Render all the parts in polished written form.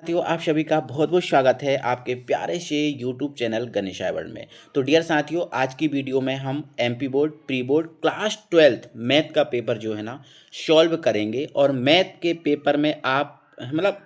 साथियों, आप सभी का बहुत बहुत स्वागत है आपके प्यारे से यूट्यूब चैनल गणेशाय वर्ल्ड में। तो डियर साथियों, आज की वीडियो में हम MP board pre board class 12th math का पेपर जो है ना सॉल्व करेंगे। और मैथ के पेपर में आप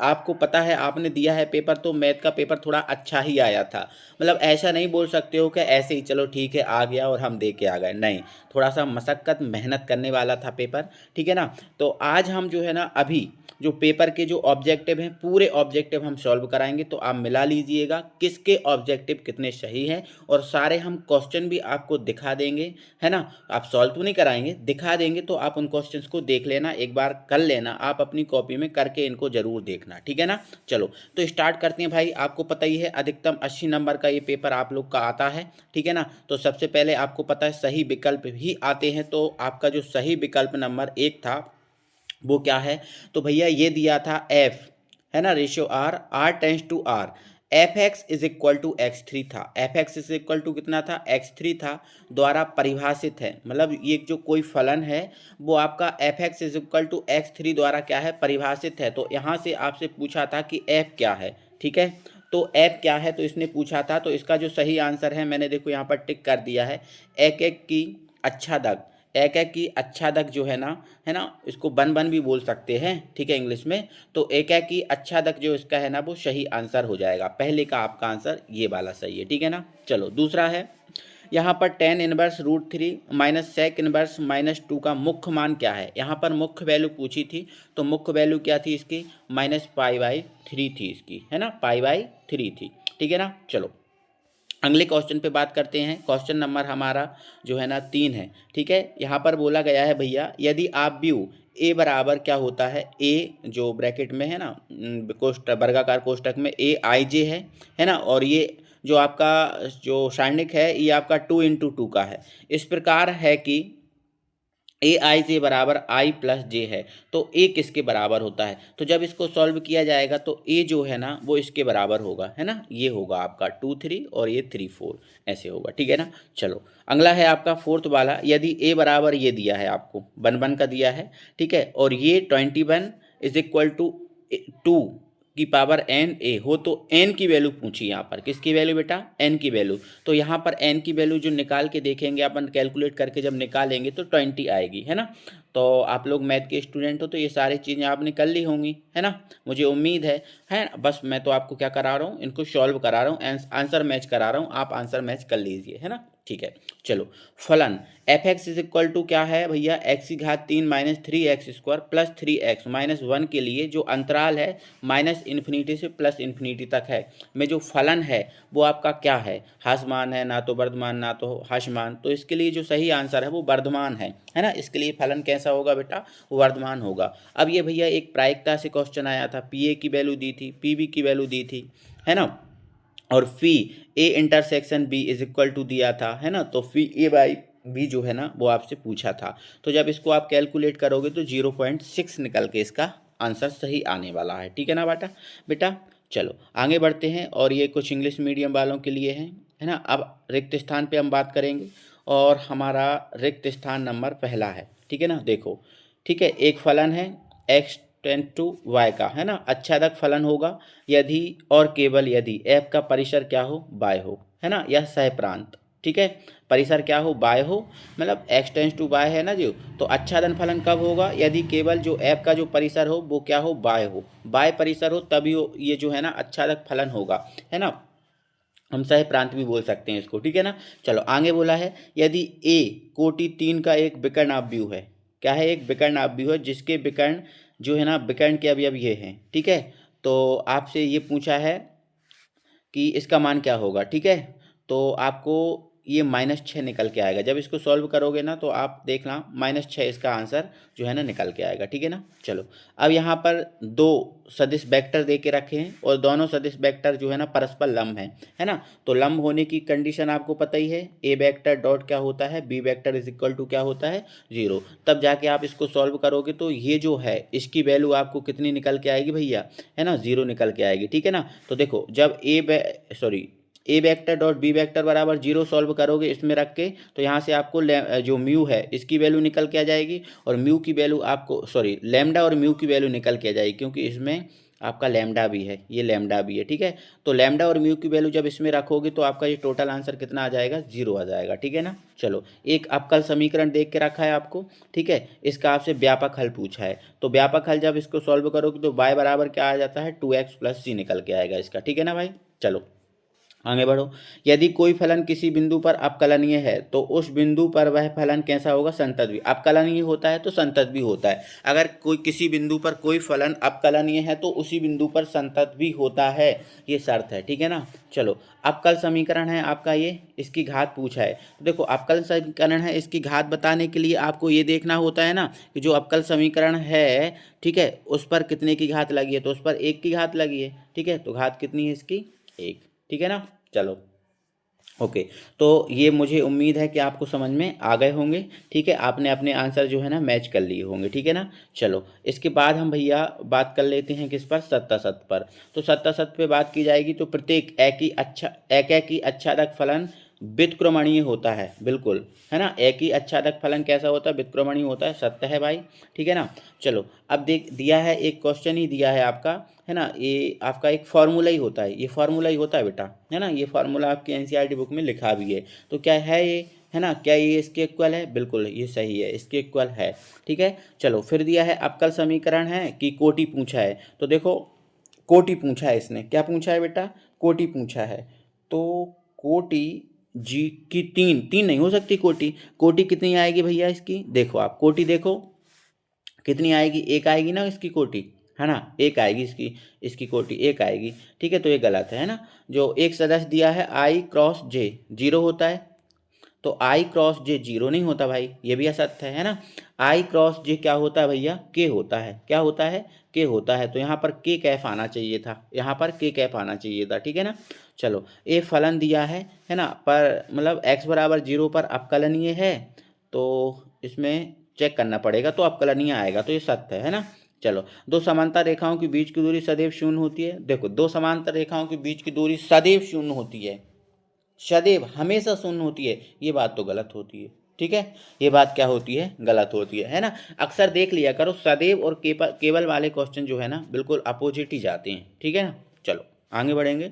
आपको पता है, आपने दिया है पेपर तो मैथ का पेपर थोड़ा अच्छा ही आया था। ऐसा नहीं बोल सकते हो कि ऐसे ही चलो ठीक है आ गया और हम दे के आ गए, नहीं, थोड़ा सा मशक्क़त मेहनत करने वाला था पेपर, ठीक है ना। तो आज हम जो है ना अभी जो पेपर के जो ऑब्जेक्टिव हैं पूरे ऑब्जेक्टिव हम सॉल्व कराएंगे। तो आप मिला लीजिएगा किसके ऑब्जेक्टिव कितने सही हैं, और सारे हम क्वेश्चन भी आपको दिखा देंगे, है ना। आप सॉल्व तो नहीं कराएंगे, दिखा देंगे, तो आप उन क्वेश्चंस को देख लेना, एक बार कर लेना, आप अपनी कॉपी में करके इनको जरूर देखना, ठीक है ना। चलो तो स्टार्ट करते हैं भाई। आपको पता ही है अधिकतम 80 नंबर का ये पेपर आप लोग का आता है, ठीक है ना। तो सबसे पहले आपको पता है सही विकल्प भी आते हैं। तो आपका जो सही विकल्प नंबर 1 था वो क्या है, तो भैया ये दिया था एफ, है ना, ratio R, R tends to R, F X is equal to X three था। F X is equal to कितना था, एक्स थ्री था, द्वारा परिभाषित है। ये जो कोई फलन है वो आपका F X is equal to X three द्वारा क्या है, परिभाषित है। तो यहाँ से आपसे पूछा था कि एफ क्या है, ठीक है। तो एफ क्या है तो इसने पूछा था, तो इसका जो सही आंसर है मैंने देखो यहाँ पर टिक कर दिया है, एक एक की आच्छादक, एक एक की आच्छादक जो है ना, इसको बन बन भी बोल सकते हैं, ठीक है, इंग्लिश में। तो एक एक की आच्छादक जो इसका है ना वो सही आंसर हो जाएगा। पहले का आपका आंसर ये वाला सही है, ठीक है ना। चलो दूसरा है, यहाँ पर tan inverse root three minus sec inverse minus two का मुख्य मान क्या है। यहाँ पर मुख्य वैल्यू पूछी थी, तो मुख्य वैल्यू क्या थी इसकी, माइनस पाई बाई थ्री थी इसकी, है ना, पाई बाई थ्री थी, ठीक है ना। चलो अगले क्वेश्चन पे बात करते हैं। क्वेश्चन नंबर हमारा जो है ना 3 है, ठीक है। यहाँ पर बोला गया है भैया, यदि आप व्यू ए बराबर क्या होता है, ए जो ब्रैकेट में है ना कोष्ठक वर्गाकार कोष्ठक में ए आई जे है ना, और ये जो आपका जो सारणिक है ये आपका 2 × 2 का है। इस प्रकार है कि ए आई जे बराबर आई प्लस जे है, तो ए किसके बराबर होता है। तो जब इसको सॉल्व किया जाएगा तो ए जो है ना वो इसके बराबर होगा, है ना, ये होगा आपका 2 3 और ये 3 4 ऐसे होगा, ठीक है ना। चलो अगला है आपका फोर्थ वाला, यदि ए बराबर ये दिया है आपको 1 1 का दिया है, ठीक है, और ये 21 इज इक्वल टू 2 की पावर एन ए हो, तो एन की वैल्यू पूछी यहाँ पर, किसकी वैल्यू बेटा, एन की वैल्यू। तो यहाँ पर एन की वैल्यू जो निकाल के देखेंगे अपन, कैलकुलेट करके जब निकालेंगे तो 20 आएगी, है ना। तो आप लोग मैथ के स्टूडेंट हो तो ये सारी चीज़ें आपने कर ली होंगी, है ना, मुझे उम्मीद है। बस मैं तो आपको क्या करा रहा हूँ, इनको सॉल्व करा रहा हूँ, आंसर मैच करा रहा हूँ, आप आंसर मैच कर लीजिए, है ना, ठीक है। चलो फलन F X is equal to क्या है भैया, एक्स की घात 3 minus 3x² plus 3x minus 1 के लिए जो अंतराल है माइनस इन्फिनिटी से प्लस इन्फिनिटी तक है, में जो फलन है वो आपका क्या है, ह्रासमान है, ना तो वर्धमान ना तो ह्रासमान। तो इसके लिए जो सही आंसर है वो वर्धमान है ना। इसके लिए फलन कैसा होगा बेटा, वर्धमान होगा। अब ये भैया एक प्रायिकता से क्वेश्चन आया था, पी ए की वैल्यू दी थी, पी बी की वैल्यू दी थी, है ना, और P A intersection B is equal to दिया था, है ना। तो फी ए बाई बी जो है ना वो आपसे पूछा था। तो जब इसको आप कैलकुलेट करोगे तो 0.6 निकल के इसका आंसर सही आने वाला है, ठीक है ना बेटा। बेटा चलो आगे बढ़ते हैं, और ये कुछ इंग्लिश मीडियम वालों के लिए है ना। अब रिक्त स्थान पे हम बात करेंगे, और हमारा रिक्त स्थान नंबर पहला है, ठीक है ना। देखो ठीक है, एक फलन है एक्स टेन टू वाई का, है ना, आच्छादक फलन होगा यदि और केवल यदि एफ का परिसर क्या हो, बाय हो, है ना, यह सहप्रांत, ठीक है, परिसर क्या हो, बाय हो, एक्स टेंस टू बाय है ना जो। तो आच्छादन फलन कब होगा, यदि केवल जो एफ का जो परिसर हो वो क्या हो, बाय हो, बाय परिसर हो, तभी ये जो है ना आच्छादक फलन होगा, है ना। हम सह प्रांत भी बोल सकते हैं इसको, ठीक है ना। चलो आगे बोला है, यदि ए कोटि 3 का एक विकर्ण आव्यूह है, क्या है, एक विकर्ण आव्यूह है जिसके विकर्ण जो है ना विकर्ण के अवयव ये हैं, ठीक है। तो आपसे ये पूछा है कि इसका मान क्या होगा, ठीक है। तो आपको ये -6 निकल के आएगा। जब इसको सॉल्व करोगे ना तो आप देखना -6 इसका आंसर जो है ना निकल के आएगा, ठीक है ना। चलो अब यहाँ पर दो सदिश वेक्टर दे के रखे हैं, और दोनों सदिश वेक्टर जो है ना परस्पर लंब हैं, है ना। तो लंब होने की कंडीशन आपको पता ही है, ए वेक्टर डॉट क्या होता है, B vector is equal to क्या होता है, 0। तब जाके आप इसको सॉल्व करोगे तो ये जो है इसकी वैल्यू आपको कितनी निकल के आएगी भैया, है ना, 0 निकल के आएगी, ठीक है ना। तो देखो जब ए वेक्टर डॉट बी वेक्टर बराबर 0 सॉल्व करोगे इसमें रख के, तो यहाँ से आपको जो म्यू है इसकी वैल्यू निकल के आ जाएगी, और म्यू की वैल्यू आपको लैम्डा और म्यू की वैल्यू निकल के आ जाएगी, क्योंकि इसमें आपका लैम्डा भी है, ये लैम्डा भी है, ठीक है। तो लैम्डा और म्यू की वैल्यू जब इसमें रखोगे तो आपका ये टोटल आंसर कितना आ जाएगा, 0 आ जाएगा, ठीक है ना। चलो एक अवकल समीकरण देख के रखा है आपको, ठीक है। इसका आपसे व्यापक हल पूछा है, तो व्यापक हल जब इसको सॉल्व करोगे तो y बराबर क्या आ जाता है, 2x + c निकल के आएगा इसका, ठीक है ना भाई। चलो आगे बढ़ो। यदि कोई फलन किसी बिंदु पर अवकलनीय है तो उस बिंदु पर वह फलन कैसा होगा, संतत भी। अवकलनीय होता है तो संतत भी होता है। अगर कोई किसी बिंदु पर कोई फलन अवकलनीय है तो उसी बिंदु पर संतत भी होता है, ये शर्त है, ठीक है ना। चलो अवकल समीकरण है आपका ये, इसकी घात पूछा है। तो देखो अवकल समीकरण है, इसकी घात बताने के लिए आपको ये देखना होता है ना कि जो अवकल समीकरण है, ठीक है, उस पर कितने की घात लगी है, तो उस पर 1 की घात लगी है, ठीक है। तो घात कितनी है इसकी, 1, ठीक है ना। चलो ओके, तो ये मुझे उम्मीद है कि आपको समझ में आ गए होंगे, ठीक है। आपने अपने आंसर जो है ना मैच कर लिए होंगे, ठीक है ना। चलो इसके बाद हम भैया बात कर लेते हैं किस पर, सत्ता पर। तो सत्ता पे बात की जाएगी तो प्रत्येक एक ही अच्छादक फलन व्युत्क्रमणीय होता है, बिल्कुल, है ना। एक ही अच्छादक फलन कैसा होता है, व्युत्क्रमणीय होता है, सत्य है भाई, ठीक है ना। चलो अब देख दिया है, एक क्वेश्चन ही दिया है आपका, है ना। ये आपका एक फार्मूला ही होता है, ये फार्मूला ही होता है बेटा, है ना। ये फार्मूला आपकी एनसीईआरटी बुक में लिखा भी है। तो क्या है ये, है ना, क्या ये इसके इक्वल है, बिल्कुल ये सही है, इसके इक्वल है, ठीक है। चलो फिर दिया है अवकल समीकरण है कि कोटि पूछा है। तो देखो कोटि पूछा है, इसने क्या पूछा है बेटा, कोटि पूछा है। तो कोटि जी की तीन नहीं हो सकती कोटि, कोटि कितनी आएगी भैया इसकी, देखो आप कोटि देखो कितनी आएगी, 1 आएगी ना इसकी कोटि, है ना, 1 आएगी इसकी, इसकी कोटि 1 आएगी, ठीक है। तो ये गलत है ना। जो एक सदस्य दिया है I × J 0 होता है, तो I × J 0 नहीं होता भाई, ये भी असत्य है ना। I × J क्या होता है भैया, K होता है, क्या होता है, K होता है। तो यहाँ पर K कैफ आना चाहिए था, यहाँ पर K कैफ आना चाहिए था, ठीक है ना। चलो ये फलन दिया है ना, पर मतलब x बराबर 0 पर अवकलनीय है, तो इसमें चेक करना पड़ेगा, तो अवकलनीय आएगा, तो ये सत्य है ना। चलो दो समांतर रेखाओं के बीच की दूरी सदैव शून्य होती है। देखो दो समांतर रेखाओं के बीच की दूरी सदैव शून्य होती है, सदैव हमेशा शून्य होती है, ये बात तो गलत होती है, ठीक है। ये बात क्या होती है, गलत होती है ना। अक्सर देख लिया करो सदैव और केवल वाले क्वेश्चन जो है ना बिल्कुल अपोजिट ही जाते हैं, ठीक है ना। चलो आगे बढ़ेंगे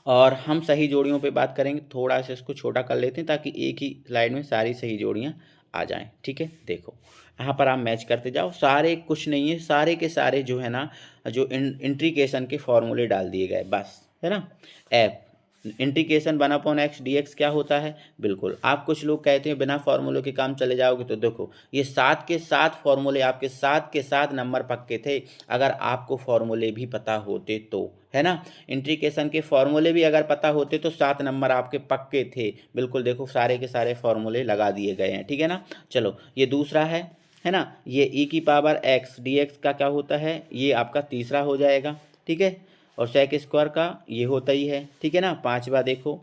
और हम सही जोड़ियों पे बात करेंगे। थोड़ा सा इसको छोटा कर लेते हैं ताकि एक ही स्लाइड में सारी सही जोड़ियाँ आ जाएं, ठीक है। देखो यहाँ पर आप मैच करते जाओ, सारे कुछ नहीं है, सारे के सारे जो है ना, जो इंट्रीकेशन के फॉर्मूले डाल दिए गए बस, है ना। एफ इंटीग्रेशन 1/x dx क्या होता है, बिल्कुल। आप कुछ लोग कहते हैं बिना फार्मूले के काम चले जाओगे, तो देखो ये 7 के 7 फार्मूले आपके 7 के 7 नंबर पक्के थे, अगर आपको फार्मूले भी पता होते तो, है ना। इंटीग्रेशन के फार्मूले भी अगर पता होते तो 7 नंबर आपके पक्के थे, बिल्कुल। देखो सारे के सारे फार्मूले लगा दिए गए हैं, ठीक है ना। चलो ये दूसरा है ना, ये e⁻x dx का क्या होता है, ये आपका तीसरा हो जाएगा, ठीक है। और सेक स्क्वायर का ये होता ही है, ठीक है ना। पांचवा देखो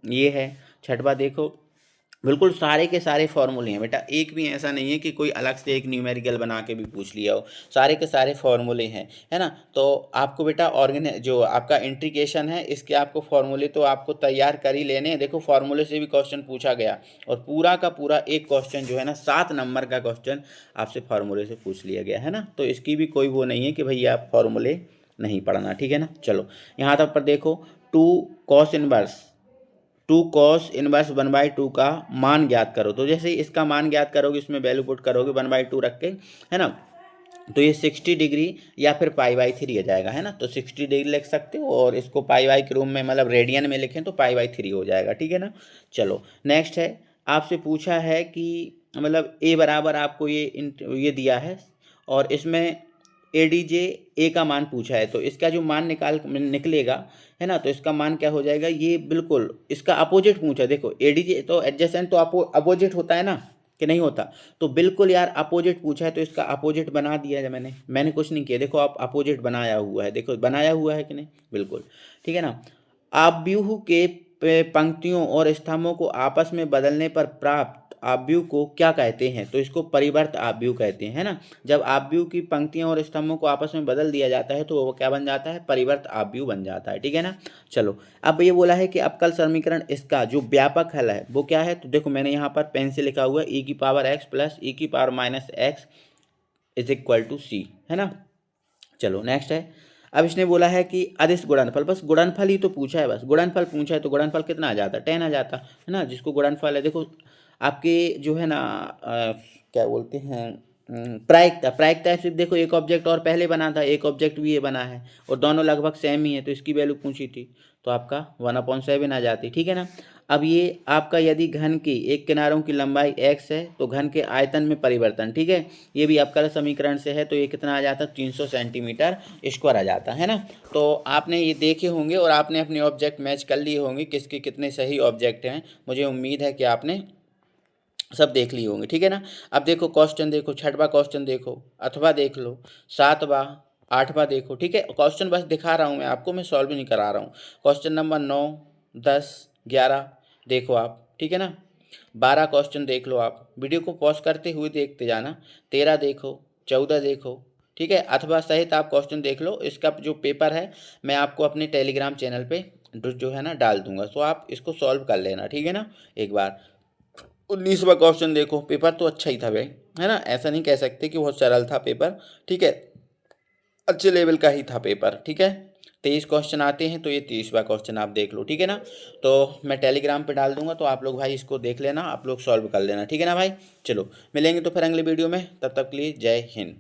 ये है, छठवा देखो, बिल्कुल सारे के सारे फॉर्मूले हैं बेटा, एक भी ऐसा नहीं है कि कोई अलग से एक न्यूमेरिकल बना के भी पूछ लिया हो, सारे के सारे फॉर्मूले हैं, है ना। तो आपको बेटा जो आपका इंटीग्रेशन है इसके आपको फॉर्मूले तो आपको तैयार कर ही लेने हैं। देखो फॉर्मूले से भी क्वेश्चन पूछा गया और पूरा का पूरा एक क्वेश्चन जो है ना 7 नंबर का क्वेश्चन आपसे फॉर्मूले से पूछ लिया गया है ना। तो इसकी भी कोई वो नहीं है कि भैया आप फॉर्मूले नहीं पढ़ना, ठीक है ना। चलो यहाँ तक पर देखो 2 cos इनवर्स 1/2 का मान ज्ञात करो। तो जैसे इसका मान ज्ञात करोगे, इसमें वैल्यू पुट करोगे 1/2 रख के, है ना, तो ये 60 डिग्री या फिर π/3 आ जाएगा, है ना। तो 60 डिग्री लिख सकते हो और इसको π/, के रूम में मतलब रेडियन में लिखें तो π/3 हो जाएगा, ठीक है ना। चलो नेक्स्ट है, आपसे पूछा है कि मतलब a बराबर आपको ये दिया है और इसमें ADJ A का मान पूछा है, तो इसका जो मान निकलेगा, है ना, तो इसका मान क्या हो जाएगा, ये बिल्कुल इसका अपोजिट पूछा है। देखो ADJ तो एडजेसेंट तो अपोजिट होता है ना, कि नहीं होता, तो बिल्कुल यार अपोजिट पूछा है तो इसका अपोजिट बना दिया है मैंने कुछ नहीं किया। देखो आप अपोजिट बनाया हुआ है, देखो बनाया हुआ है कि नहीं, बिल्कुल, ठीक है ना। आव्यूह के पंक्तियों और स्तंभों को आपस में बदलने पर प्राप्त आव्यूह को क्या कहते हैं, तो इसको परिवर्त आव्यूह कहते हैं, है ना। जब आव्यूह की पंक्तियों और स्तंभों को आपस में बदल दिया जाता है तो वो क्या बन जाता है, परिवर्त आव्यूह बन जाता है, ठीक है ना। चलो अब ये बोला है कि अवकल समीकरण इसका जो व्यापक हल है वो क्या है, तो देखो मैंने यहाँ पर पेन से लिखा हुआ है e⁻x + e⁻−x = c, है ना। चलो नेक्स्ट है। अब इसने बोला है कि अदिश गुणनफल, बस गुणनफल ही तो पूछा है, बस गुणनफल पूछा है तो गुणनफल कितना आ जाता, 10 आ जाता है ना। जिसको गुणनफल है, देखो आपके जो है ना क्या बोलते हैं, प्रायिकता, प्रायिकता सिर्फ देखो एक ऑब्जेक्ट और पहले बना था, एक ऑब्जेक्ट भी ये बना है और दोनों लगभग सेम ही है, तो इसकी वैल्यू पूछी थी तो आपका 1/7 आ जाती, ठीक है ना। अब ये आपका यदि घन की एक किनारों की लंबाई x है तो घन के आयतन में परिवर्तन, ठीक है, ये भी आपका समीकरण से है, तो ये कितना आ जाता है, 300 सेंटीमीटर स्क्वायर आ जाता है ना। तो आपने ये देखे होंगे और आपने अपने ऑब्जेक्ट मैच कर लिए होंगे किसके कितने सही ऑब्जेक्ट हैं, मुझे उम्मीद है कि आपने सब देख लिए होंगे, ठीक है ना। अब देखो क्वेश्चन, देखो छठवां क्वेश्चन देखो, अथवा देख लो, सातवां, आठवां देखो, ठीक है। क्वेश्चन बस दिखा रहा हूँ मैं आपको, मैं सॉल्व नहीं करा रहा हूँ। क्वेश्चन नंबर 9, 10, 11 देखो आप, ठीक है ना। 12 क्वेश्चन देख लो आप, वीडियो को पॉज करते हुए देखते जाना। 13 देखो, 14 देखो, ठीक है। अथवा सहित आप क्वेश्चन देख लो। इसका जो पेपर है मैं आपको अपने टेलीग्राम चैनल पे जो है ना डाल दूंगा, तो आप इसको सॉल्व कर लेना, ठीक है ना एक बार। 19वां क्वेश्चन देखो, पेपर तो अच्छा ही था भाई, है ना, ऐसा नहीं कह सकते कि बहुत सरल था पेपर, ठीक है, अच्छे लेवल का ही था पेपर, ठीक है। 23 क्वेश्चन आते हैं, तो ये 30वां क्वेश्चन आप देख लो, ठीक है ना। तो मैं टेलीग्राम पे डाल दूंगा, तो आप लोग भाई इसको देख लेना, आप लोग सॉल्व कर लेना, ठीक है ना भाई। चलो मिलेंगे तो फिर अगले वीडियो में, तब तक के लिए जय हिंद।